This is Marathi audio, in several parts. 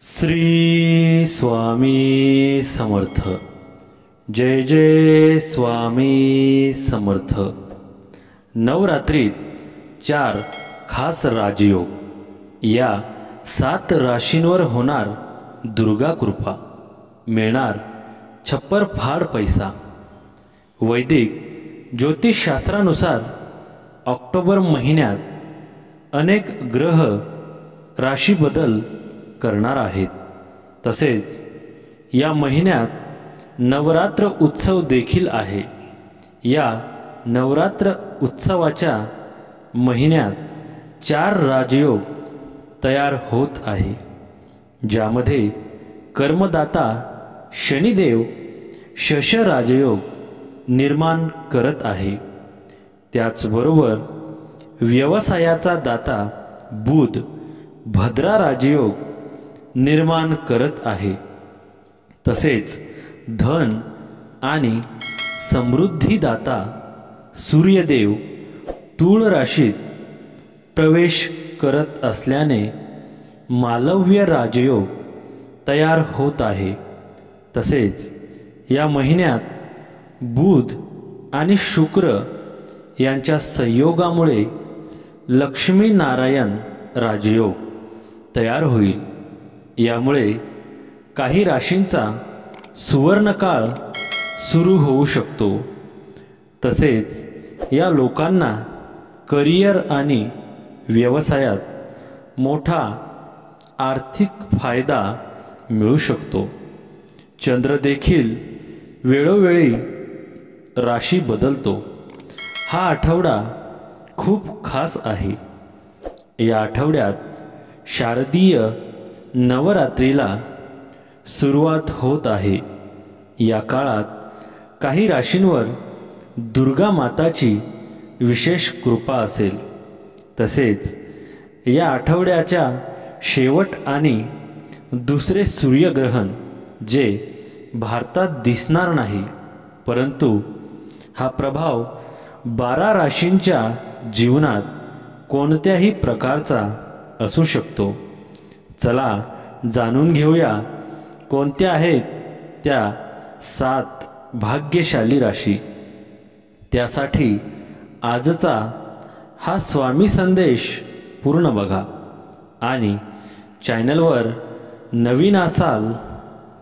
श्री स्वामी समर्थ। जय जय स्वामी समर्थ। नवरात्रीत 4 खास राजयोग। या 7 राशींवर होणार दुर्गा कृपा, मिळणार छप्पर फाड पैसा। वैदिक ज्योतिषशास्त्रानुसार ऑक्टोबर महिन्यात अनेक ग्रह राशी बदल करणार आहेत। तसेच या महिन्यात नवरात्र उत्सव देखील आहे। या नवरात्र उत्सवाच्या महिन्यात 4 राजयोग तयार होत आहे, ज्यामध्ये कर्मदाता शनिदेव शश राजयोग निर्माण करत आहे। त्याचबरोबर व्यवसायाचा दाता बुध भद्रा राजयोग निर्माण करत आहे। तसेच धन आणि समृद्धीदाता सूर्यदेव तूळ राशीत प्रवेश करत असल्याने मालव्य राजयोग तयार होत आहे। तसेच या महिन्यात बुध आणि शुक्र यांच्या संयोगामुळे लक्ष्मी नारायण राजयोग तयार होईल। यामुळे काही राशींचा सुवर्णकाळ सुरू होऊ शकतो। तसेच या लोकांना करिअर आणि व्यवसायात मोठा आर्थिक फायदा मिळू शकतो। चंद्र देखील वेळोवेळी राशी बदलतो। हा आठवडा खूप खास आहे। या आठवड्यात शारदीय नवरात्रीला सुरुवात होत आहे। या काळात काही राशींवर दुर्गा माताची विशेष कृपा असेल। तसेच या आठवड्याच्या शेवट आणि दुसरे सूर्यग्रहण, जे भारतात दिसणार नाही, परंतु हा प्रभाव 12 राशींच्या जीवनात कोणत्याही प्रकारचा असू शकतो। चला जाणून घेऊया कोणत्या आहेत त्या 7 भाग्यशाली राशी। त्यासाठी आजचा हा स्वामी संदेश पूर्ण बघा आणि चॅनलवर नवीन असाल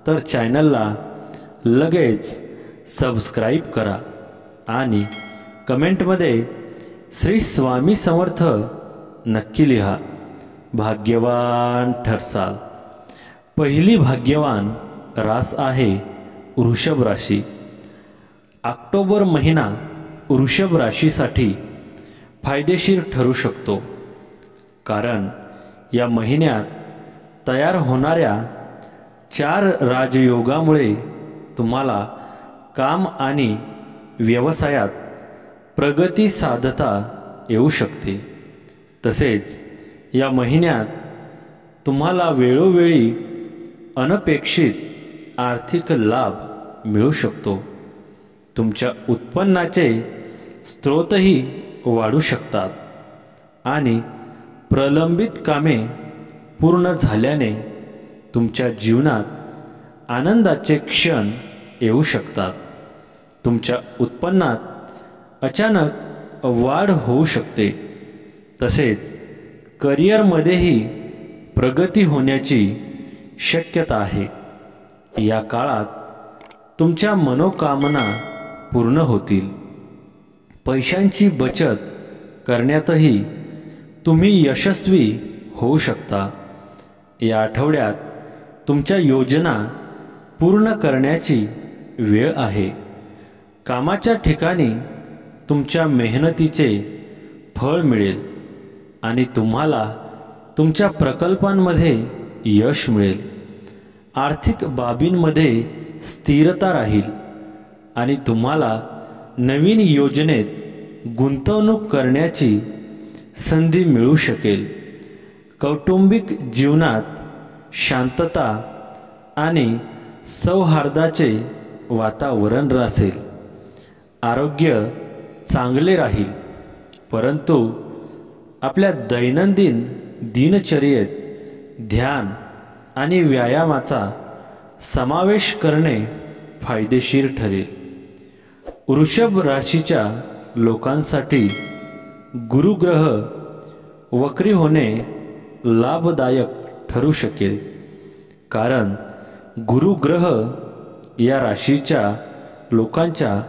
तर चॅनलला लगेच सबस्क्राईब करा आणि कमेंटमध्ये श्री स्वामी समर्थ नक्की लिहा। भाग्यवान ठरसाल। पहिली भाग्यवान रास आहे वृषभ राशी। ऑक्टोबर महिना वृषभ राशीसाठी फायदेशीर ठरू शकतो, कारण या महिन्यात तयार होणाऱ्या 4 राजयोगामुळे तुम्हाला काम आणि व्यवसायात प्रगती साधता येऊ शकते। तसेच या महिन्यात तुम्हाला वेळोवेळी अनपेक्षित आर्थिक लाभ मिळू शकतो। तुमच्या उत्पन्नाचे स्रोतही वाढू शकतात आणि प्रलंबित कामे पूर्ण झाल्याने तुमच्या जीवनात आनंदाचे क्षण येऊ शकतात। तुमच्या उत्पन्नात अचानक वाढ होऊ शकते। तसेच करिअरमध्येही प्रगती होण्याची शक्यता आहे। या काळात तुमच्या मनोकामना पूर्ण होतील। पैशांची बचत करण्यातही तुम्ही यशस्वी होऊ शकता। या आठवड्यात तुमच्या योजना पूर्ण करण्याची वेळ आहे। कामाच्या ठिकाणी तुमच्या मेहनतीचे फळ मिळेल आणि तुम्हाला तुमच्या प्रकल्पांमध्ये यश मिळेल। आर्थिक बाबींमध्ये स्थिरता राहील आणि तुम्हाला नवीन योजनेत गुंतवणूक करण्याची संधी मिळू शकेल। कौटुंबिक जीवनात शांतता आणि सौहार्दाचे वातावरण असेल। आरोग्य चांगले राहील, परंतु आपल्या दैनंदिन दिनचर्येत ध्यान आणि व्यायामाचा समावेश करणे फायदेशीर ठरेल. वृषभ राशीच्या लोकांसाठी गुरुग्रह वक्री होणे लाभदायक ठरू शकेल, कारण गुरुग्रह या राशीच्या लोकांच्या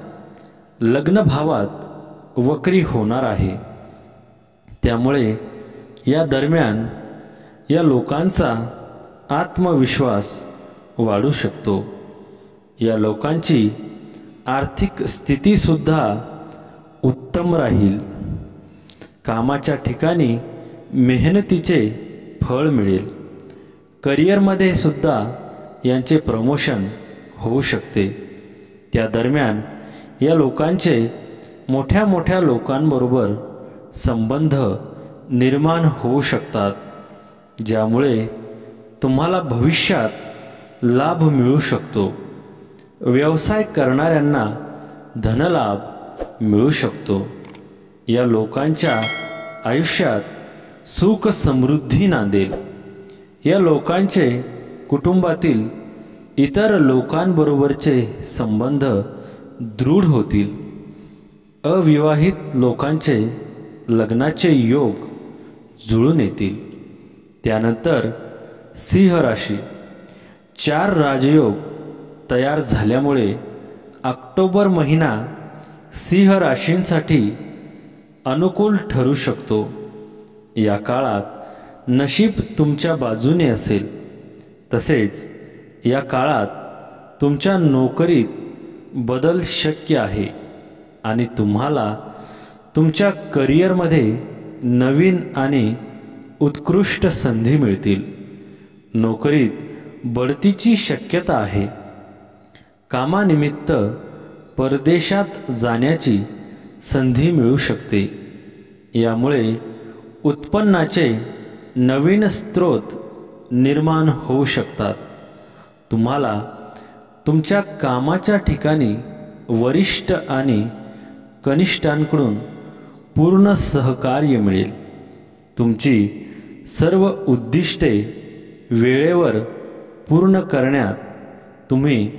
लग्न भावात वक्री होणार आहे. त्यामुळे या दरम्यान या लोकांचा आत्मविश्वास वाढू शकतो. या लोकांची आर्थिक स्थितीसुद्धा उत्तम राहील. कामाच्या ठिकाणी मेहनतीचे फळ मिळेल. करिअरमध्ये सुद्धा यांचे प्रमोशन होऊ शकते. त्या दरम्यान या लोकांचे मोठ्या मोठ्या लोकांबरोबर संबंध निर्माण होऊ शकतात, ज्यामुळे तुम्हाला भविष्यात लाभ मिळू शकतो. व्यवसाय करणाऱ्यांना धनलाभ मिळू शकतो. या लोकांच्या आयुष्यात सुख समृद्धी नांदेल. या लोकांचे कुटुंबातील इतर लोकांबरोबरचे संबंध दृढ होतील. अविवाहित लोकांचे लग्नाचे योग जुळून येतील. त्यानंतर सिंह राशी. 4 राजयोग तयार झाल्यामुळे ऑक्टोबर महिना सिंह राशींसाठी अनुकूल ठरू शकतो. या काळात नशीब तुमच्या बाजूने असेल. तसेच या काळात तुमच्या नोकरीत बदल शक्य आहे आणि तुम्हाला तुमच्या करिअरमध्ये नवीन आणि उत्कृष्ट संधी मिळतील. नोकरीत बढतीची शक्यता आहे. कामानिमित्त परदेशात जाण्याची संधी मिळू शकते. यामुळे उत्पन्नाचे नवीन स्रोत निर्माण होऊ शकतात. तुम्हाला तुमच्या कामाच्या ठिकाणी वरिष्ठ आणि कनिष्ठांकडून पूर्ण सहकार्य मिळेल. तुमची सर्व उद्दिष्टे वेळेवर पूर्ण करण्यात तुम्ही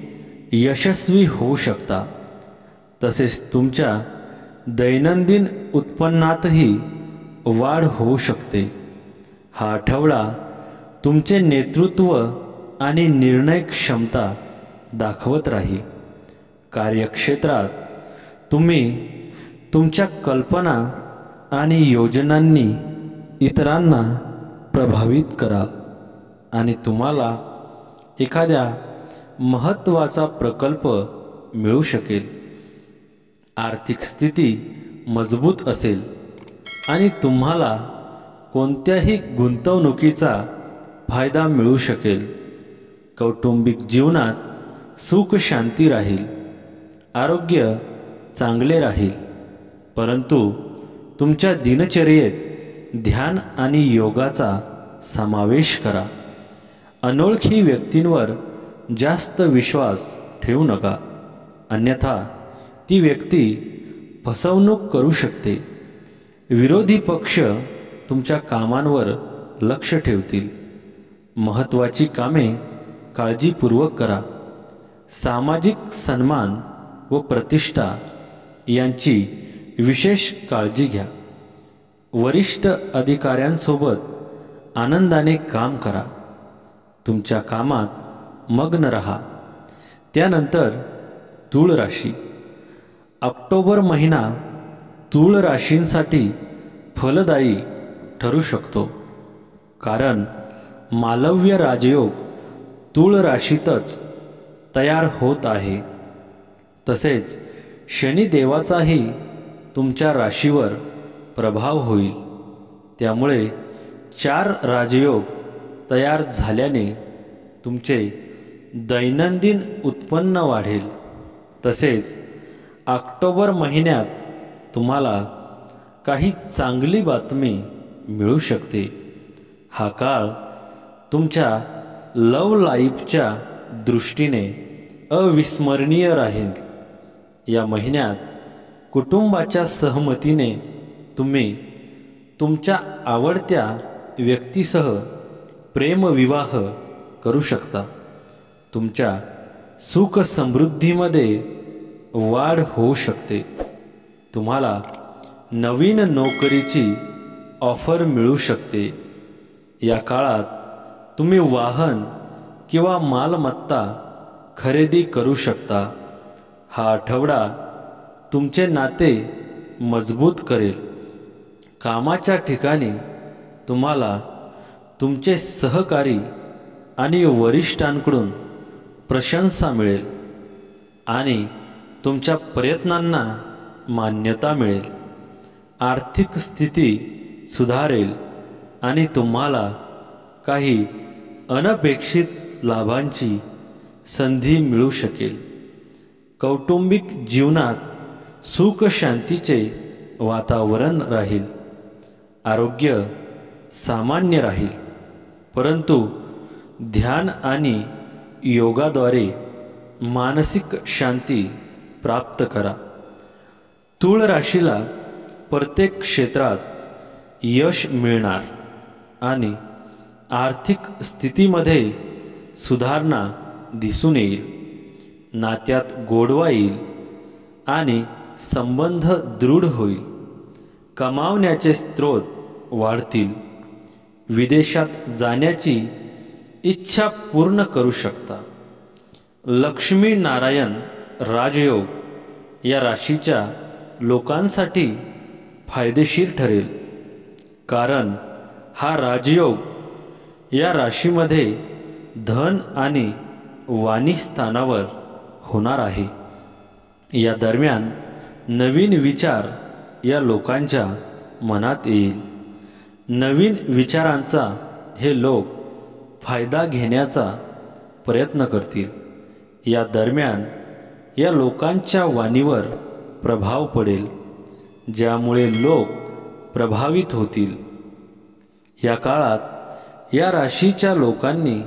यशस्वी होऊ शकता. तसेच तुमच्या दैनंदिन उत्पन्नातही वाढ होऊ शकते. हा आठवडा तुमचे नेतृत्व आणि निर्णय क्षमता दाखवत राहील. कार्यक्षेत्रात तुम्ही तुमच्या कल्पना आणि योजनांनी इतरांना प्रभावित कराल आणि तुम्हाला एखाद्या महत्त्वाचा प्रकल्प मिळू शकेल. आर्थिक स्थिती मजबूत असेल आणि तुम्हाला कोणत्याही गुंतवणुकीचा फायदा मिळू शकेल. कौटुंबिक जीवनात सुख शांती राहील. आरोग्य चांगले राहील. परंतु तुमच्या दिनचर्येत ध्यान आणि योगाचा समावेश करा. अनोळखी व्यक्तींवर जास्त विश्वास ठेवू नका, अन्यथा ती व्यक्ती फसवणूक करू शकते. विरोधी पक्ष तुमच्या कामांवर लक्ष ठेवतील. महत्त्वाची कामे काळजीपूर्वक करा. सामाजिक सन्मान व प्रतिष्ठा यांची विशेष काळजी घ्या. वरिष्ठ अधिकाऱ्यांसोबत आनंदाने काम करा. तुमच्या कामात मग्न रहा. त्यानंतर तूळ राशी. ऑक्टोबर महिना तूळ राशींसाठी फलदायी ठरू शकतो, कारण मालव्य राजयोग तूळ राशीतच तयार होत आहे. तसेच शनिदेवाचाही तुमच्या राशीवर प्रभाव होईल. त्यामुळे 4 राजयोग तयार झाल्याने तुमचे दैनंदिन उत्पन्न वाढेल. तसेच ऑक्टोबर महिन्यात तुम्हाला काही चांगली बातमी मिळू शकते. हा काळ तुमच्या लव्ह लाईफच्या दृष्टीने अविस्मरणीय राहील. या महिन्यात कुटुंबाच्या सहमतीने तुम्ही तुमच्या आवडत्या व्यक्तीसह प्रेमविवाह करू शकता. तुमच्या सुख समृद्धीमध्ये वाढ होऊ शकते. तुम्हाला नवीन नोकरीची ऑफर मिळू शकते. या काळात तुम्ही वाहन किंवा मालमत्ता खरेदी करू शकता. हा आठवडा तुमचे नाते मजबूत करेल. कामाच्या ठिकाणी तुम्हाला तुमचे सहकारी आणि वरिष्ठांकडून प्रशंसा मिळेल आणि तुमच्या प्रयत्नांना मान्यता मिळेल. आर्थिक स्थिती सुधारेल आणि तुम्हाला काही अनपेक्षित लाभांची संधी मिळू शकेल. कौटुंबिक जीवनात सुख शांतीचे वातावरण राहील. आरोग्य सामान्य राहील, परंतु ध्यान आणि योगाद्वारे मानसिक शांती प्राप्त करा. तूळ राशीला प्रत्येक क्षेत्रात यश मिळणार आणि आर्थिक स्थितीमध्ये सुधारणा दिसून येईल. नात्यात गोडवा येईल आणि संबंध दृढ होईल. कमावण्याचे स्रोत वाढतील. विदेशात जाण्याची इच्छा पूर्ण करू शकता. लक्ष्मी नारायण राजयोग या राशीच्या लोकांसाठी फायदेशीर ठरेल, कारण हा राजयोग या राशीमध्ये धन आणि वाणी स्थानावर होणार आहे. या दरम्यान नवीन विचार या लोकांच्या मनात येईल. नवीन विचारांचा हे लोक फायदा घेण्याचा प्रयत्न करतील. या दरम्यान या लोकांच्या वाणीवर प्रभाव पडेल, ज्यामुळे लोक प्रभावित होतील. या काळात या राशीच्या लोकांनी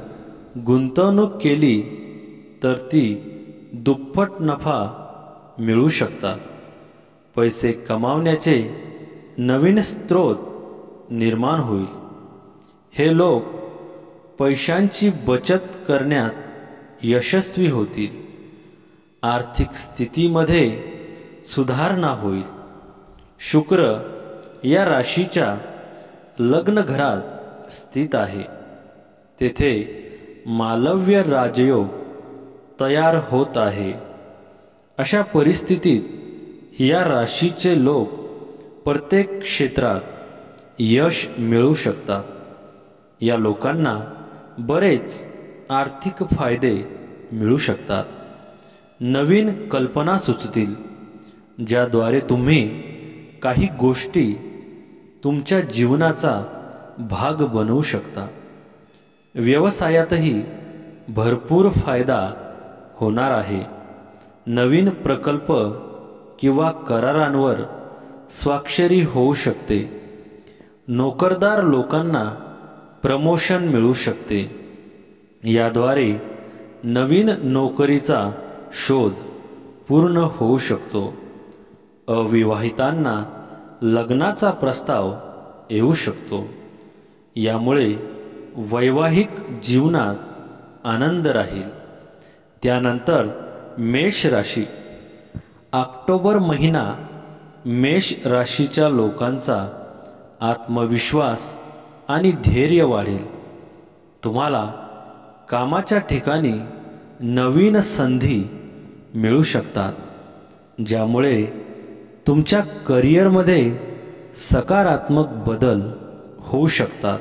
गुंतवणूक केली तर ती दुप्पट नफा मिळू शकतात. पैसे कमावण्याचे नवीन स्रोत निर्माण होईल. हे लोक पैशांची बचत करण्यात यशस्वी होतील. आर्थिक स्थितीमध्ये सुधारणा होईल. शुक्र या राशीच्या लग्न घरात स्थित आहे. तेथे मालव्य राजयोग तयार होत आहे. अशा परिस्थितीत या राशीचे लोक प्रत्येक क्षेत्रात यश मिळवू शकतात. या लोकांना बरेच आर्थिक फायदे मिळू शकतात. नवीन कल्पना सुचतील, ज्याद्वारे तुम्ही काही गोष्टी तुमच्या जीवनाचा भाग बनवू शकता. व्यवसायातही भरपूर फायदा होणार आहे. नवीन प्रकल्प किंवा करारांवर स्वाक्षरी होऊ शकते. नोकरदार लोकांना प्रमोशन मिळू शकते. याद्वारे नवीन नोकरीचा शोध पूर्ण होऊ शकतो. अविवाहितांना लग्नाचा प्रस्ताव येऊ शकतो. यामुळे वैवाहिक जीवनात आनंद राहील. त्यानंतर मेष राशी. ऑक्टोबर महिना मेष राशीच्या लोकांचा आत्मविश्वास आणि धैर्य वाढेल. तुम्हाला कामाच्या ठिकाणी नवीन संधी मिळू शकतात, ज्यामुळे तुमच्या करिअरमध्ये सकारात्मक बदल होऊ शकतात.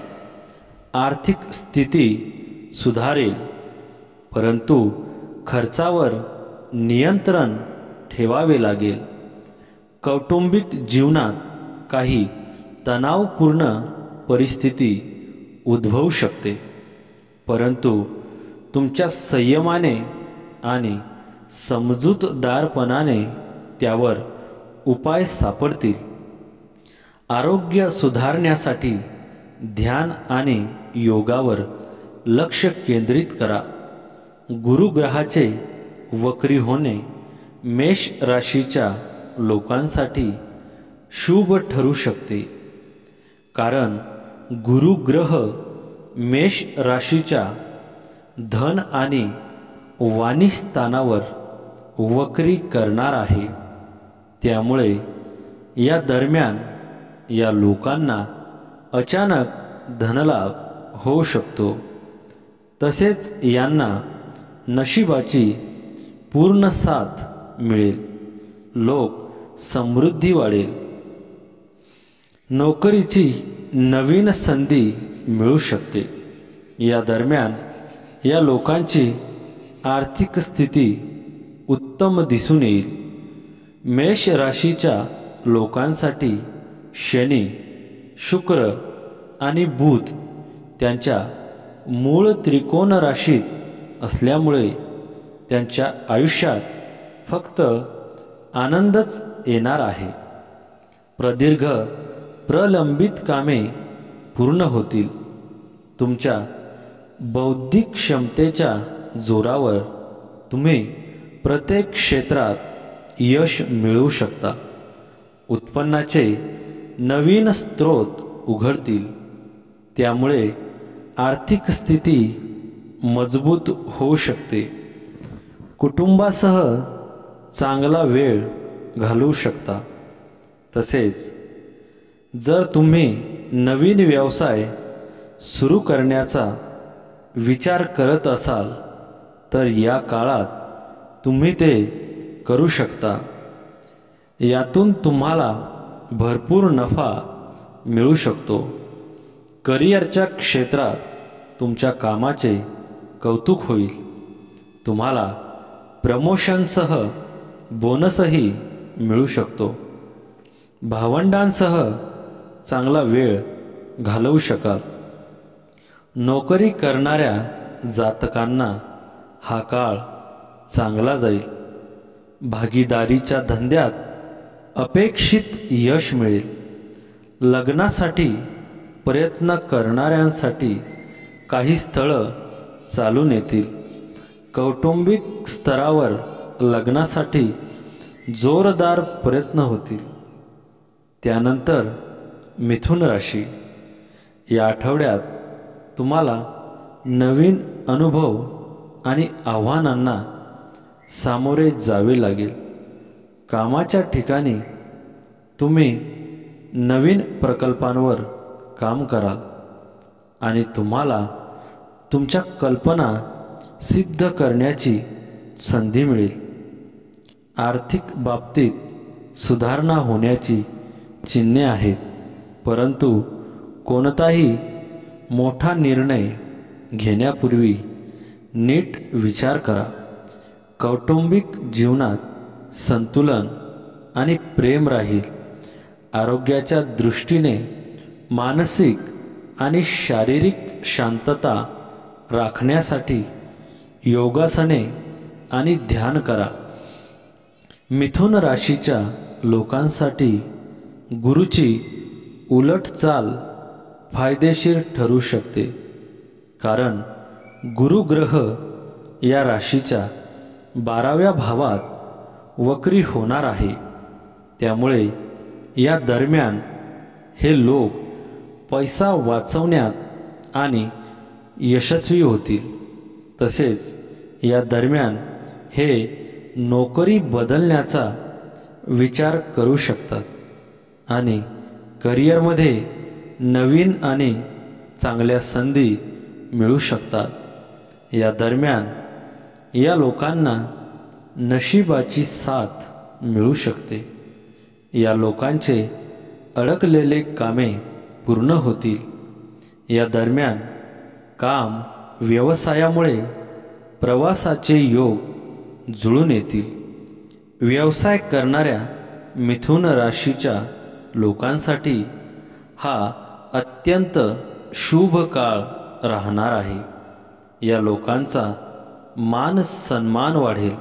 आर्थिक स्थिती सुधारेल, परंतु खर्चावर नियंत्रण ठेवावे लागेल. कौटुंबिक जीवनात काही तणावपूर्ण परिस्थिती उद्भवू शकते, परंतु तुमच्या संयमाने आणि समजूतदारपणाने त्यावर उपाय सापडतील. आरोग्य सुधारण्यासाठी ध्यान आणि योगावर लक्ष केंद्रित करा. गुरुग्रहाचे वक्री होणे मेष राशीच्या लोकांसाठी शुभ ठरू शकते, कारण गुरुग्रह मेष राशीच्या धन आणि वाणी स्थानावर वक्री करणार आहे। त्यामुळे या दरम्यान या लोकांना अचानक धनलाभ होऊ शकतो। तसेच यांना नशिबाची पूर्ण साथ मिळेल, लोक समृद्धी वाढेल, नोकरीची नवीन संधी मिळू शकते। या दरम्यान या लोकांची आर्थिक स्थिती उत्तम दिसून येईल। मेष राशीच्या लोकांसाठी शनी, शुक्र आणि बुध त्यांच्या मूळ त्रिकोण राशीत असल्यामुळे त्यांच्या आयुष्यात फक्त आनंदच येणार आहे। प्रदीर्घ प्रलंबित कामे पूर्ण होतील। तुमच्या बौद्धिक क्षमतेच्या जोरावर तुम्ही प्रत्येक क्षेत्रात यश मिळवू शकता। उत्पन्नाचे नवीन स्रोत उघडतील, त्यामुळे आर्थिक स्थिती मजबूत होऊ शकते। कुटुंबासह चांगला वेळ घालवू शकता। तसेच जर तुम्ही नवीन व्यवसाय सुरू करण्याचा विचार करत असाल तर या काळात तुम्ही ते करू शकता। यातून तुम्हाला भरपूर नफा मिळू शकतो। करिअरच्या क्षेत्रात तुमच्या कामाचे कौतुक होईल। तुम्हाला प्रमोशनसह बोनसही मिळू शकतो। भावंडांसह चांगला वेळ घालवू शकाल। नोकरी करणाऱ्या जातकांना हा काळ चांगला जाईल। भागीदारीच्या धंद्यात अपेक्षित यश मिळेल। लग्नासाठी प्रयत्न करणाऱ्यांसाठी काही स्थळं चालून येतील। कौटुंबिक स्तरावर लग्नासाठी जोरदार प्रयत्न होतील। त्यानंतर मिथुन राशी, या आठवड्यात तुम्हाला नवीन अनुभव आणि आव्हानांना सामोरे जावे लागेल। कामाच्या ठिकाणी तुम्ही नवीन प्रकल्पांवर काम कराल आणि तुम्हाला तुमच्या कल्पना सिद्ध करण्याची संधी मिळेल। आर्थिक बाबतीत सुधारणा होण्याची चिन्हे आहेत, परंतु कोणताही मोठा निर्णय घेण्यापूर्वी नीट विचार करा। कौटुंबिक जीवनात संतुलन आणि प्रेम राहील। आरोग्याच्या दृष्टीने मानसिक आणि शारीरिक शांतता राखण्यासाठी योगासने आणि ध्यान करा। मिथुन राशीच्या लोकांसाठी गुरुची उलट चाल फायदेशीर ठरू शकते, कारण गुरु ग्रह या राशीच्या 12व्या भावात वक्री होणार आहे। त्यामुळे या दरम्यान हे लोक पैसा वाचवण्यात आणि यशस्वी होतील। तसेच या दरम्यान हे नोकरी बदलण्याचा विचार करू शकतात आणि करिअरमध्ये नवीन आणि चांगल्या संधी मिळू शकतात। या दरम्यान या लोकांना नशिबाची साथ मिळू शकते। या लोकांचे अडकलेले कामे पूर्ण होतील। या दरम्यान काम व्यवसायामुळे प्रवासाचे योग जुळून येतील। व्यवसाय करणाऱ्या मिथुन राशीच्या लोकांसाठी हा अत्यंत शुभ काळ राहणार आहे। या लोकांचा मान सन्मान वाढेल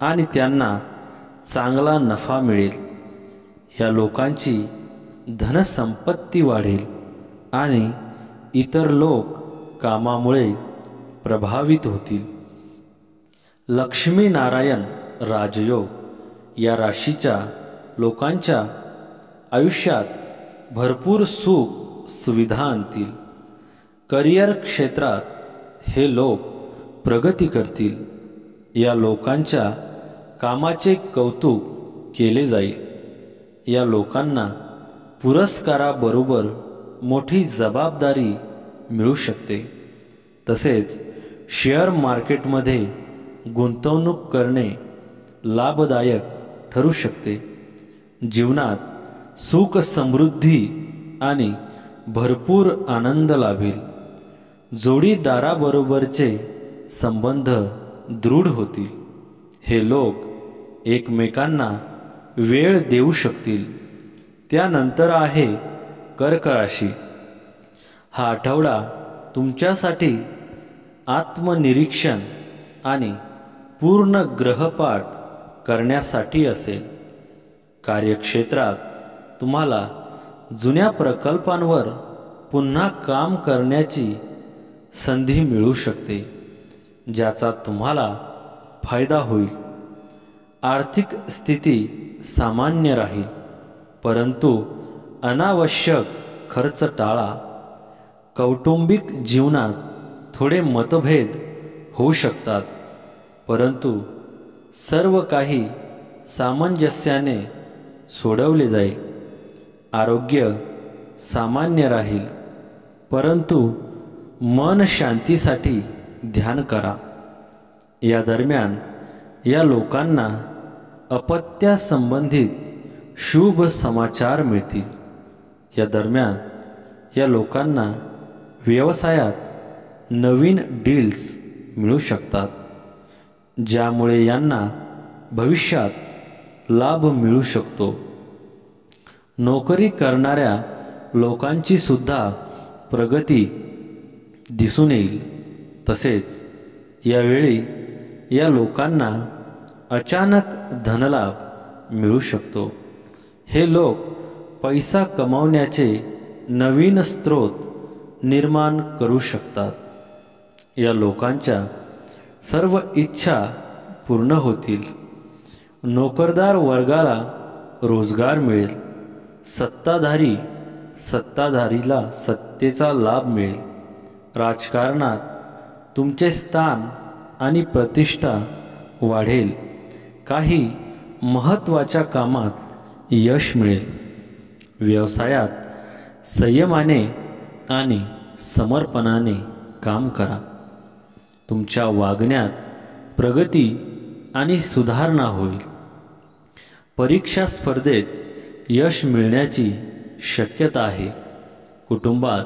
आणि त्यांना चांगला नफा मिळेल। या लोकांची धनसंपत्ती वाढेल आणि इतर लोक कामामुळे प्रभावित होतील। लक्ष्मी नारायण राजयोग या राशीच्या लोकांच्या आयुष्यात भरपूर सुख सुविधा आणतील। करिअर क्षेत्रात हे लोक प्रगती करतील. या लोकांच्या कामाचे कौतुक केले जाईल. या लोकांना पुरस्काराबरोबर मोठी जबाबदारी मिळू शकते. तसेच शेअर मार्केटमध्ये गुंतवणूक करणे लाभदायक ठरू शकते. जीवनात सुख, समृद्धी आणि भरपूर आनंद लाभेल. जोडीदाराबरोबरचे संबंध दृढ होतील. हे लोक एकमेकांना वेळ देऊ शकतील. त्यानंतर आहे कर्क राशी. हा आठवडा तुमच्यासाठी आत्मनिरीक्षण आणि पूर्ण ग्रहपाठ करण्यासाठी असेल. कार्यक्षेत्रात तुम्हाला जुन्या प्रकल्पांवर पुन्हा काम करण्याची संधी मिळू शकते, ज्याचा तुम्हाला फायदा होईल. आर्थिक स्थिती सामान्य राहील, परंतु अनावश्यक खर्च टाळा. कौटुंबिक जीवनात थोडे मतभेद होऊ शकतात, परंतु सर्व काही सामंजस्याने सोडवले जाईल. आरोग्य सामान्य राहील, परंतु मन शांतीसाठी ध्यान करा. या दरम्यान या लोकांना अपत्यासंबंधित शुभ समाचार मिळतील. या दरम्यान या लोकांना व्यवसायात नवीन डील्स मिळू शकतात, ज्यामुळे यांना भविष्यात लाभ मिळू शकतो. नोकरी करणाऱ्या लोकांची सुद्धा प्रगती दिसून येईल. तसेच यावेळी या लोकांना अचानक धनलाभ मिळू शकतो. हे लोक पैसा कमावण्याचे नवीन स्रोत निर्माण करू शकतात. या लोकांच्या सर्व इच्छा पूर्ण होतील. नोकरदार वर्गाला रोजगार मिळेल. सत्ताधारीला सत्तेचा लाभ मिळेल. राजकारणात तुमचे स्थान आणि प्रतिष्ठा वाढेल. काही महत्त्वाच्या कामात यश मिळेल. व्यवसायात संयमाने आणि समर्पणाने काम करा. तुमच्या वागण्यात प्रगती आणि सुधारणा होईल. परीक्षा स्पर्धेत यश मिळण्याची शक्यता आहे. कुटुंबात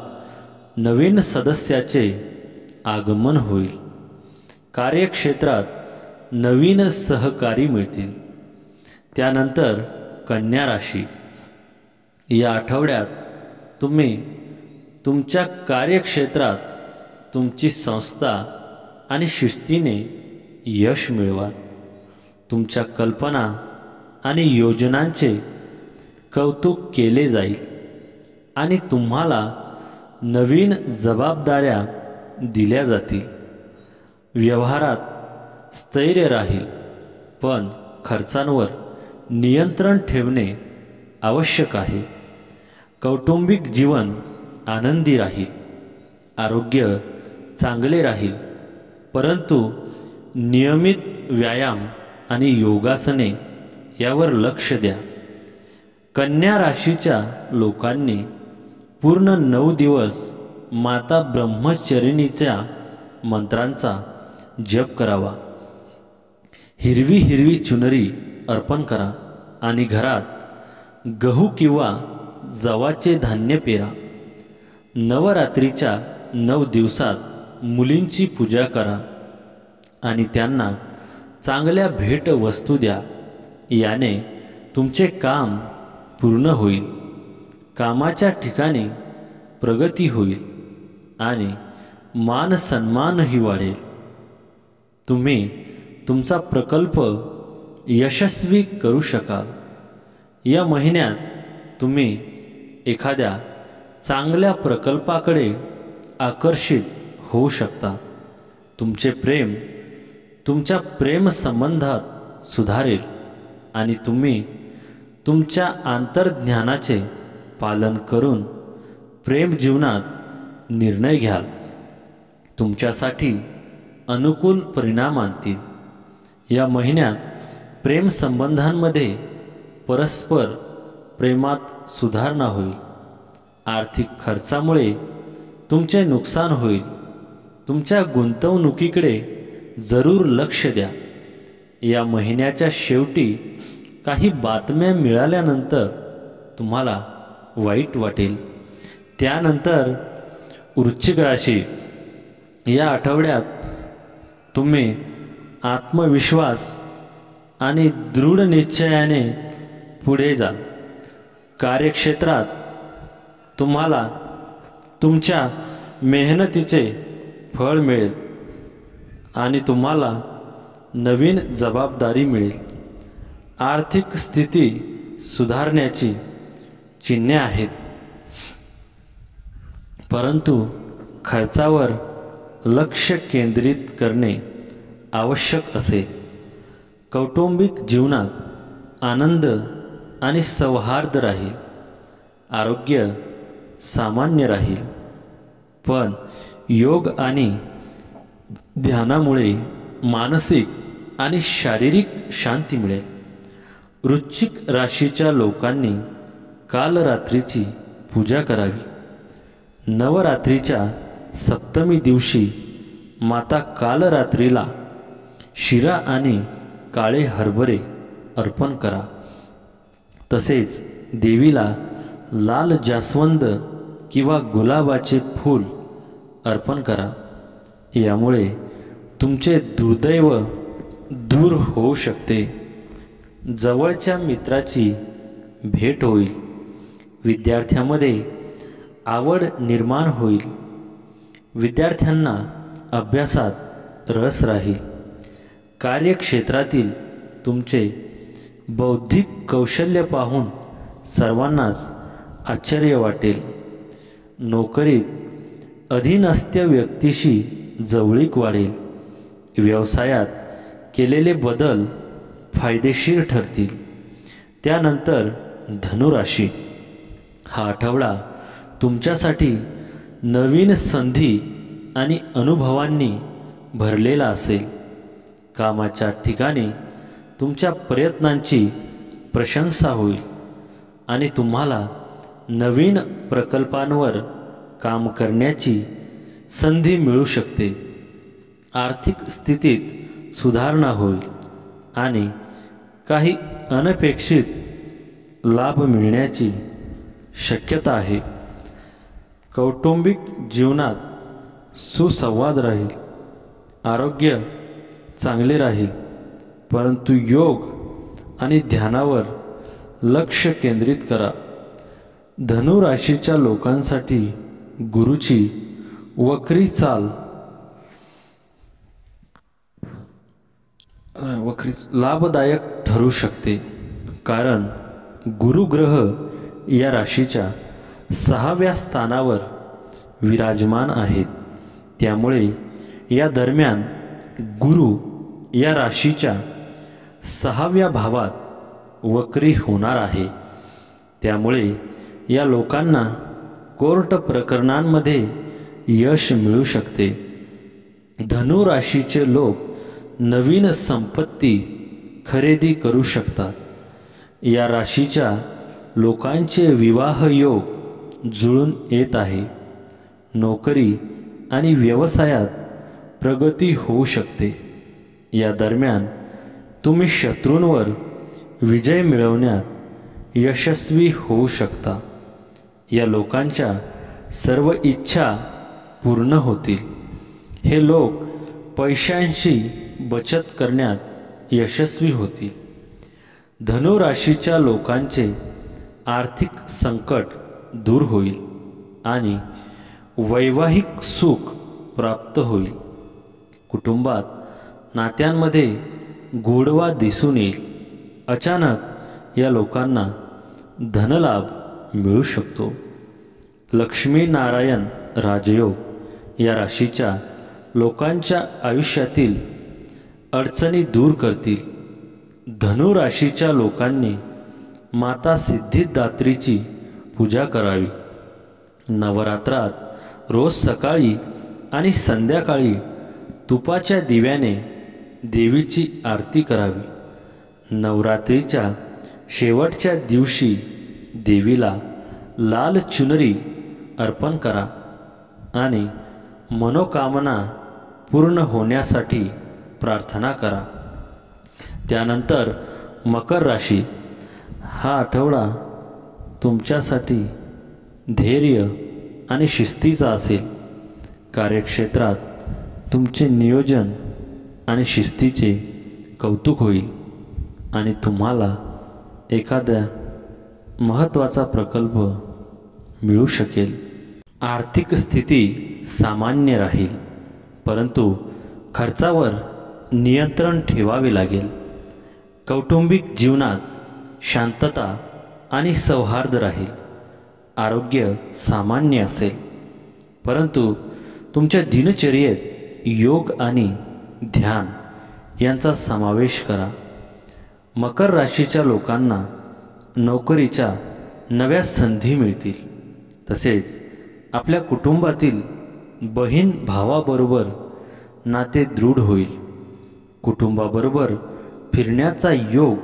नवीन सदस्याचे आगमन होईल. कार्यक्षेत्रात नवीन सहकारी मिळतील. त्यानंतर कन्या राशी. या आठवड्यात तुम्ही तुमच्या कार्यक्षेत्रात तुमची संस्था आणि शिस्तीने यश मिळवाल. तुमच्या कल्पना आणि योजनांचे कौतुक केले जाईल आणि तुम्हाला नवीन जबाबदाऱ्या दिल्या जातील. व्यवहारात स्थैर्य राहील, पण खर्चांवर नियंत्रण ठेवणे आवश्यक आहे. कौटुंबिक जीवन आनंदी राहील. आरोग्य चांगले राहील, परंतु नियमित व्यायाम आणि योगासने यावर लक्ष द्या. कन्या राशीच्या लोकांनी पूर्ण 9 दिवस माता ब्रह्मचरिणीच्या मंत्रांचा जप करावा. हिरवी चुनरी अर्पण करा आणि घरात गहू किंवा जवाचे धान्य पेरा. नवरात्रीच्या 9 दिवसात मुलींची पूजा करा आणि त्यांना चांगल्या भेट वस्तू द्या. याने तुमचे काम पूर्ण होईल. कामाच्या ठिकाणी प्रगती होईल आणि मान सन्मानही वाढेल. तुम्ही तुमचा प्रकल्प यशस्वी करू शकाल. या महिन्यात तुम्ही एखाद्या चांगल्या प्रकल्पाकडे आकर्षित होऊ शकता. तुमचे प्रेम तुमच्या प्रेमसंबंधात सुधारेल आणि तुम्ही तुमच्या अंतर्ज्ञानाचे पालन करून प्रेम जीवनात निर्णय घ्याल. तुमच्यासाठी अनुकूल परिणाम आणतील. या महिन्यात प्रेमसंबंधांमध्ये परस्पर प्रेमात सुधारणा होईल. आर्थिक खर्चामुळे तुमचे नुकसान होईल. तुमच्या गुंतवणुकीकडे जरूर लक्ष द्या. या महिन्याच्या शेवटी काही बातम्या मिळाल्यानंतर तुम्हाला वाईट वाटेल. त्यानंतर वृश्चिक राशी, या आठवड्यात तुम्ही आत्मविश्वास आणि दृढ निश्चयाने पुढे जा. कार्यक्षेत्रात तुम्हाला तुमच्या मेहनतीचे फळ मिळेल आणि तुम्हाला नवीन जबाबदारी मिळेल. आर्थिक स्थिती सुधारण्याची चिन्हे आहेत, परंतु खर्चावर लक्ष केंद्रित करणे आवश्यक असेल. कौटुंबिक जीवनात आनंद आणि सौहार्द राहील. आरोग्य सामान्य राहील, पण योग आणि ध्यानामुळे मानसिक आणि शारीरिक शांती मिळेल. वृश्चिक राशीच्या लोकांनी काल रात्रीची पूजा करावी. नवरात्रीच्या सप्तमी दिवशी माता कालरात्रीला शिरा आणि काळे हरभरे अर्पण करा. तसेच देवीला लाल जास्वंद किंवा गुलाबाचे फूल अर्पण करा. यामुळे तुमचे दुर्दैव दूर होऊ शकते. जवळच्या मित्राची भेट होईल. विद्यार्थ्यांमध्ये आवड निर्माण होईल. विद्यार्थ्यांना अभ्यासात रस राहील. कार्यक्षेत्रातील तुमचे बौद्धिक कौशल्य पाहून सर्वांनाच आश्चर्य वाटेल. नोकरीत अधीनस्थ व्यक्तीशी जवळीक वाढेल. व्यवसायात केलेले बदल फायदेशीर ठरतील. त्यानंतर धनुराशी, हा आठवडा तुमच्यासाठी नवीन संधी आणि अनुभवांनी भरलेला असेल. कामाच्या ठिकाणी तुमच्या प्रयत्नांची प्रशंसा होईल आणि तुम्हाला नवीन प्रकल्पांवर काम करण्याची संधी मिळू शकते. आर्थिक स्थितीत सुधारणा होईल आणि काही अनपेक्षित लाभ मिळण्याची शक्यता आहे. कौटुंबिक जीवनात सुसंवाद राहील. आरोग्य चांगले राहील, परंतु योग आणि ध्यानावर लक्ष केंद्रित करा. धनुराशीच्या लोकांसाठी गुरुची वक्री चाल लाभदायक ठरू शकते, कारण गुरुग्रह या राशीच्या 6व्या स्थानावर विराजमान आहेत. त्यामुळे या दरम्यान गुरु या राशीच्या 6व्या भावात वक्री होणार आहे. त्यामुळे या लोकांना कोर्ट प्रकरणांमध्ये यश मिळू शकते. धनु राशीचे लोक नवीन संपत्ती खरेदी करू शकतात. या राशीच्या लोकांचे विवाह योग जुळून येत आहे. नोकरी आणि व्यवसायात प्रगती होऊ शकते. या दरम्यान तुम्ही शत्रूंवर विजय मिळवण्यात यशस्वी होऊ शकता. या लोकांच्या सर्व इच्छा पूर्ण होतील. हे लोक पैशांची बचत करण्यात यशस्वी होतील. धनु राशीच्या लोकांचे आर्थिक संकट दूर होईल आणि वैवाहिक सुख प्राप्त होईल. कुटुंबात नात्यांमध्ये गोडवा दिसून येईल. अचानक या लोकांना धनलाभ मिळू शकतो. लक्ष्मीनारायण राजयोग या राशीच्या लोकांच्या आयुष्यातील अडचणी दूर करतील. धनु राशीच्या लोकांनी माता सिद्धिदात्रीची पूजा करावी. नवरात्रात रोज सकाळी आणि संध्याकाळी तुपाच्या दिव्याने देवीची आरती करावी. नवरात्रीच्या शेवटच्या दिवशी देवीला लाल चुनरी अर्पण करा आणि मनोकामना पूर्ण होण्यासाठी प्रार्थना करा. त्यानंतर मकर राशी. हा आठवडा तुमच्यासाठी धैर्य आणि शिस्तीचा असेल. कार्यक्षेत्रात तुमचे नियोजन आणि शिस्तीचे कौतुक होईल आणि तुम्हाला एखाद्या महत्त्वाचा प्रकल्प मिळू शकेल. आर्थिक स्थिती सामान्य राहील, परंतु खर्चावर नियंत्रण ठेवावे लागेल. कौटुंबिक जीवनात शांतता आणि सौहार्द राहील. आरोग्य सामान्य असेल, परंतु तुमच्या दिनचर्येत योग आणि ध्यान यांचा समावेश करा. मकर राशीच्या लोकांना नोकरीच्या नव्या संधी मिळतील. तसेच आपल्या कुटुंबातील बहीण भावाबरोबर नाते दृढ होईल. कुटुंबाबरोबर फिरण्याचा योग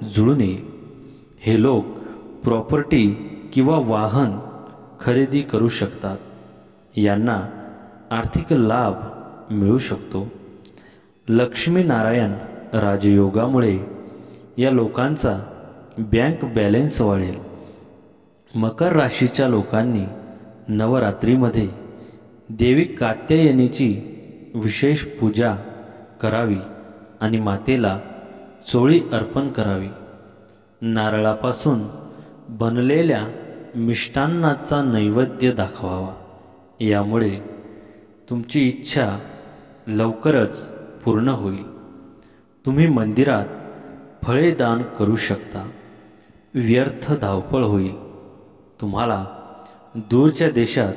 जुळून येईल. हे लोक प्रॉपर्टी किंवा वाहन खरेदी करू शकतात. यांना आर्थिक लाभ मिळू शकतो. लक्ष्मीनारायण राजयोगामुळे या लोकांचा बँक बॅलन्स वाढेल. मकर राशीच्या लोकांनी नवरात्रीमध्ये देवी कात्यायनीची विशेष पूजा करावी आणि मातेला चोळी अर्पण करावी. नारळापासून बनलेल्या मिष्टान्नाचा नैवेद्य दाखवावा. यामुळे तुमची इच्छा लवकरच पूर्ण होईल. तुम्ही मंदिरात फळे दान करू शकता. व्यर्थ धावपळ होईल. तुम्हाला दूरच्या देशात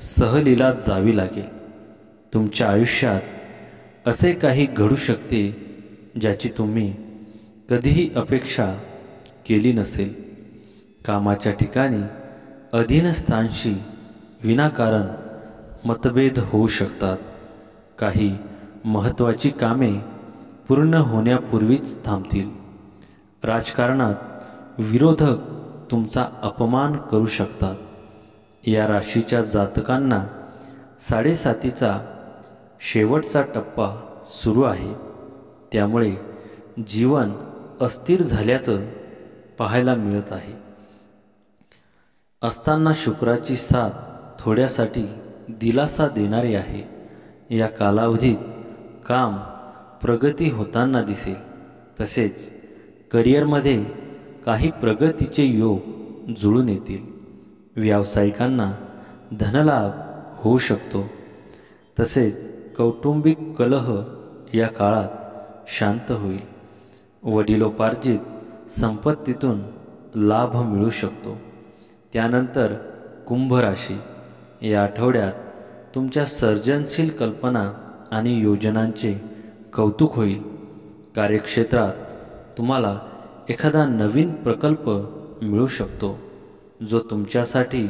सहलीला जावी लागेल. तुमच्या आयुष्यात असे काही घडू शकते ज्याची तुम्ही कधीही अपेक्षा केली नसेल. कामाच्या ठिकाणी अधीनस्थांशी विनाकारण मतभेद होऊ शकतात. काही महत्त्वाची कामे पूर्ण होण्यापूर्वीच थांबतील. राजकारणात विरोधक तुमचा अपमान करू शकतात. या राशीच्या जातकांना साडेसातीचा शेवटचा टप्पा सुरू आहे. त्यामुळे जीवन अस्थिर झाल्याचं पाहायला मिळत आहे. असताना शुक्राची साथ थोड्यासाठी दिलासा देणारी आहे. या कालावधीत काम प्रगती होताना दिसेल. तसेच करिअरमध्ये काही प्रगतीचे योग जुळून येतील. व्यावसायिकांना धनलाभ होऊ शकतो. तसेच कौटुंबिक कलह या काळात शांत होईल. वडिलोपार्जित संपत्तीतून लाभ मिळू शकतो. त्यानंतर कुंभ राशी. या आठवड्यात तुमच्या सर्जनशील कल्पना आणि योजनांचे कौतुक होईल. कार्यक्षेत्रात तुम्हाला एखादा नवीन प्रकल्प मिळू शकतो जो तुमच्यासाठी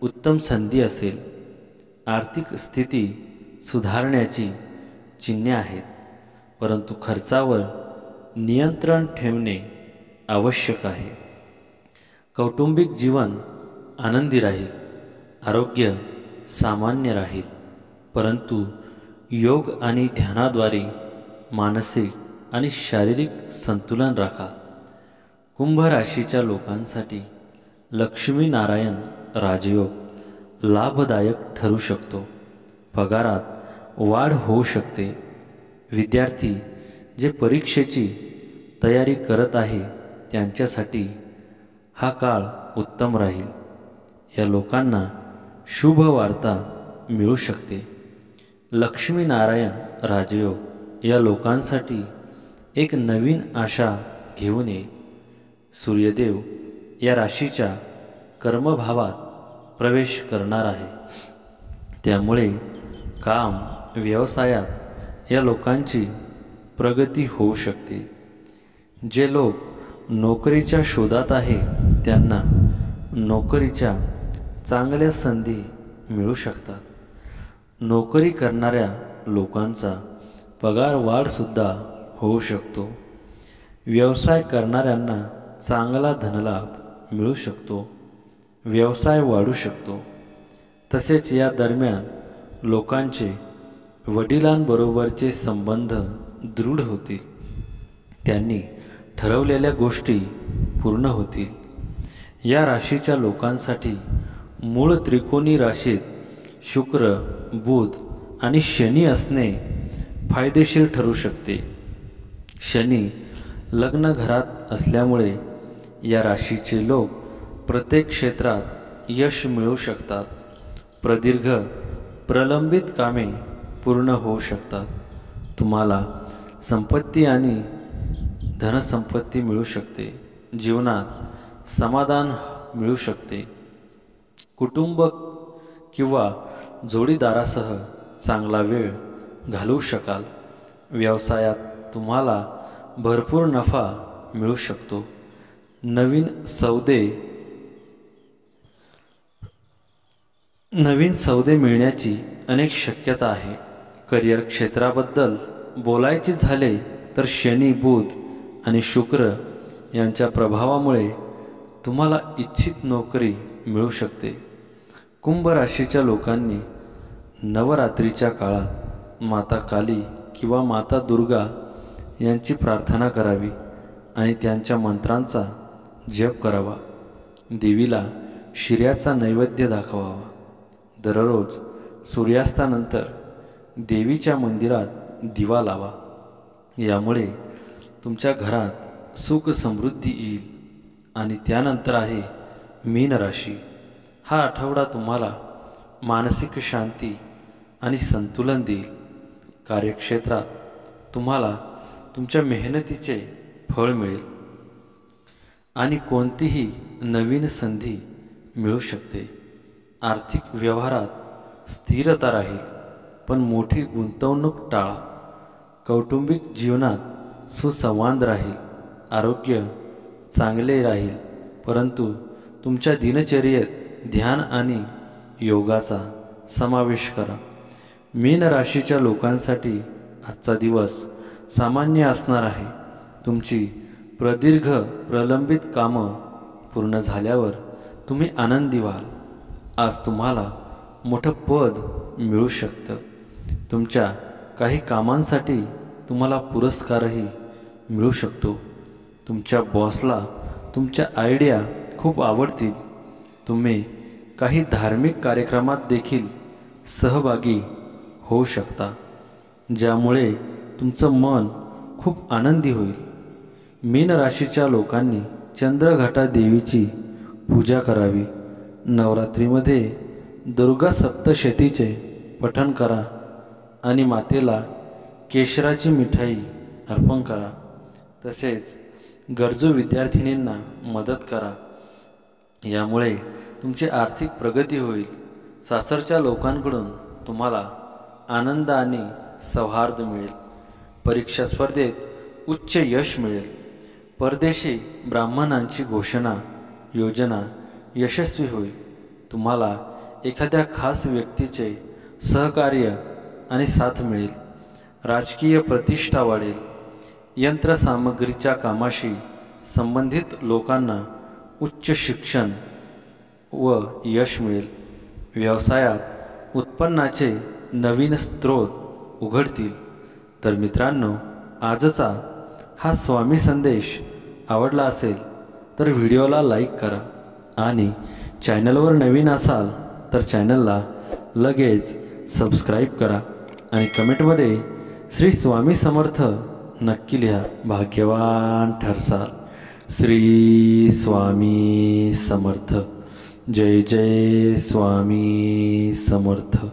उत्तम संधी असेल. आर्थिक स्थिती सुधारण्याची चिन्हे आहेत, परंतु खर्चावर नियंत्रण ठेवणे आवश्यक आहे. कौटुंबिक जीवन आनंदी राहील. आरोग्य सामान्य राहील, परंतु योग आणि ध्यानाद्वारे मानसिक आणि शारीरिक संतुलन राखा. कुंभ राशीच्या लोकांसाठी लक्ष्मीनारायण राजयोग लाभदायक ठरू शकतो. पगारात वाढ होऊ शकते. विद्यार्थी जे परीक्षेची तयारी करत आहे त्यांच्यासाठी हा काळ उत्तम राहील. या लोकांना शुभ वार्ता मिळू शकते. लक्ष्मीनारायण राजयोग या लोकांसाठी एक नवीन आशा घेऊन येईल. सूर्यदेव या राशीच्या कर्मभावात प्रवेश करणार आहे. त्यामुळे काम व्यवसायात या लोकांची प्रगती होऊ शकते. जे लोक नोकरीच्या शोधात आहे त्यांना नोकरीच्या चांगल्या संधी मिळू शकतात. नोकरी करणाऱ्या लोकांचा पगार वाढसुद्धा होऊ शकतो. व्यवसाय करणाऱ्यांना चांगला धनलाभ मिळू शकतो. व्यवसाय वाढू शकतो. तसेच या दरम्यान लोकांचे वडिलांबरोबरचे संबंध दृढ होतील. त्यांनी ठरवलेल्या गोष्टी पूर्ण होतील. या राशीच्या लोकांसाठी मूळ त्रिकोणी राशीत शुक्र, बुध आणि शनी असणे फायदेशीर ठरू शकते. शनी लग्न घरात असल्यामुळे या राशीचे लोक प्रत्येक क्षेत्रात यश मिळवू शकतात. प्रदीर्घ प्रलंबित कामे पूर्ण होऊ शकतात. तुम्हाला संपत्ती आणि धनसंपत्ती मिळू शकते. जीवनात समाधान मिळू शकते. कुटुंब किंवा जोडीदारासह चांगला वेळ घालवू शकाल. व्यवसायात तुम्हाला भरपूर नफा मिळू शकतो. नवीन सौदे मिळण्याची अनेक शक्यता आहे. करिअर क्षेत्राबद्दल बोलायचे झाले तर शनी, बुध आणि शुक्र यांच्या प्रभावामुळे तुम्हाला इच्छित नोकरी मिळू शकते. कुंभ राशीच्या लोकांनी नवरात्रीच्या काळात माता काली किंवा माता दुर्गा यांची प्रार्थना करावी आणि त्यांच्या मंत्रांचा जप करावा. देवीला शिऱ्याचा नैवेद्य दाखवावा. दररोज सूर्यास्तानंतर देवीच्या मंदिरात दिवा लावा. यामुळे तुमच्या घरात सुख समृद्धी येईल. आणि त्यानंतर आहे मीन राशी. हा आठवडा तुम्हाला मानसिक शांती आणि संतुलन देईल. कार्यक्षेत्रात तुम्हाला तुमच्या मेहनतीचे फळ मिळेल आणि कोणतीही नवीन संधी मिळू शकते. आर्थिक व्यवहारात स्थिरता राहील, पण मोठी गुंतवणूक टाळा. कौटुंबिक जीवनात सुसंवाद राहील. आरोग्य चांगले राहील, परंतु तुमच्या दिनचर्येत ध्यान आणि योगाचा समावेश करा. मीन राशीच्या लोकांसाठी आजचा दिवस सामान्य असणार आहे. तुमची प्रदीर्घ प्रलंबित कामं पूर्ण झाल्यावर तुम्ही आनंदी व्हाल. आज तुम्हाला मोठं पद मिळू शकतं. तुमच्या काही कामांसाठी तुम्हाला पुरस्कारही मिळू शकतो. तुमच्या बॉसला तुमच्या आयडिया खूप आवडतील. तुम्ही काही धार्मिक कार्यक्रमात देखील सहभागी होऊ शकता, ज्यामुळे तुमचं मन खूप आनंदी होईल. मीन राशीच्या लोकांनी चंद्रघाटा देवीची पूजा करावी. नवरात्रीमध्ये दुर्गा सप्तशतीचे पठण करा आणि मातेला केशराची मिठाई अर्पण करा. तसेच गरजू विद्यार्थिनींना मदत करा. यामुळे तुमची आर्थिक प्रगती होईल. सासरच्या लोकांकडून तुम्हाला आनंद आणि सौहार्द मिळेल. परीक्षा स्पर्धेत उच्च यश मिळेल. परदेशी ब्राह्मणांची योजना यशस्वी होईल. तुम्हाला एखाद्या खास व्यक्तीचे सहकार्य आणि साथ मिळेल. राजकीय प्रतिष्ठा वाढेल. यंत्रसामग्रीच्या कामाशी संबंधित लोकांना उच्च शिक्षण व यश मिळेल. व्यवसायात उत्पन्नाचे नवीन स्रोत उघडतील. तर मित्रांनो, आजचा हा स्वामी संदेश आवडला असेल तर व्हिडिओला लाईक करा आणि चॅनलवर नवीन असाल तर चॅनलला लगेच सबस्क्राईब करा आणि कमेंटमध्ये श्री स्वामी समर्थ नक्की लिहा. भाग्यवान ठरसाल. श्री स्वामी समर्थ. जय जय स्वामी समर्थ.